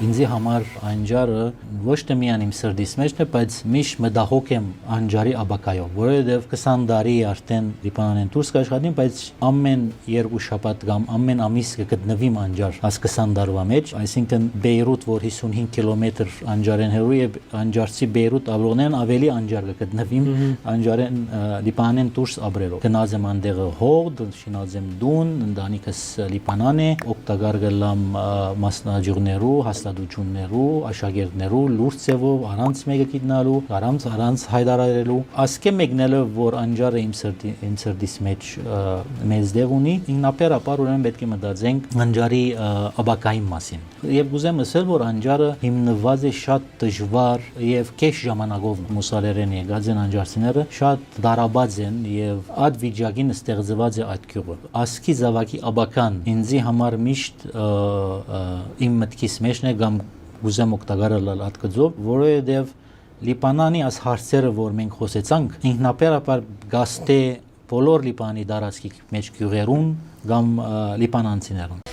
ինձի համար անջարը ոչ թե միայն իմ սրտիս մեջն է, բայց միշտ մտահոգ եմ անջարի աբակայով, որովհետև 20 տարի արդեն Լիբանանեն դուրս կաշխատեմ, բայց ամեն երկու շաբաթ կամ ամեն ամիս կգտնվիմ անջար, այս 20 տարվա մեջ, այսինքն Բեյրութ, որ 55 կիլոմետր անջարեն հեռու է, անջարցի Բեյրութ ապրողներն ավելի անջար կգտնվիմ անջարեն Լիբանանեն դուրս ապրելով։ Գնաց եմ այնտեղը հող, շինած եմ տուն, ընտանիքս Լիբանան է, օգտակար գլամ մասնաճյուղներու, հաստատություններու, աշակերտներու, լուրջ ձևով, առանց մեկը գիտնալու, առանց հայտարարելու։ Ասկե մեկնելը, որ անջարը իմ սրտիս մեջ մեծ դեղ ունի, ինքնաբերաբար ուրեմն պետք է մտածենք անջարի աբակայի մասին։ Եվ կուզեմ ասել, որ անջարը հիմնված է շատ դժվար եւ քեշ ժամանակով մուսալերեն եկած են անջարցիները, շատ դարաբաց են եւ այդ վիճակին ստեղծված է այդ գյուղը։ Ասկի զավակի աբական ինձի համար միշտ իմ մտքիս մեջն է կամ կուզեմ օգտակարել այդ գծով, որովհետեւ Լիբանանի այս հարցերը, որ մենք խոսեցանք, ինքնաբերաբար գաստե բոլոր Լիբանանի տարածքի մեջ գյուղերուն կամ լիբանանցիներուն։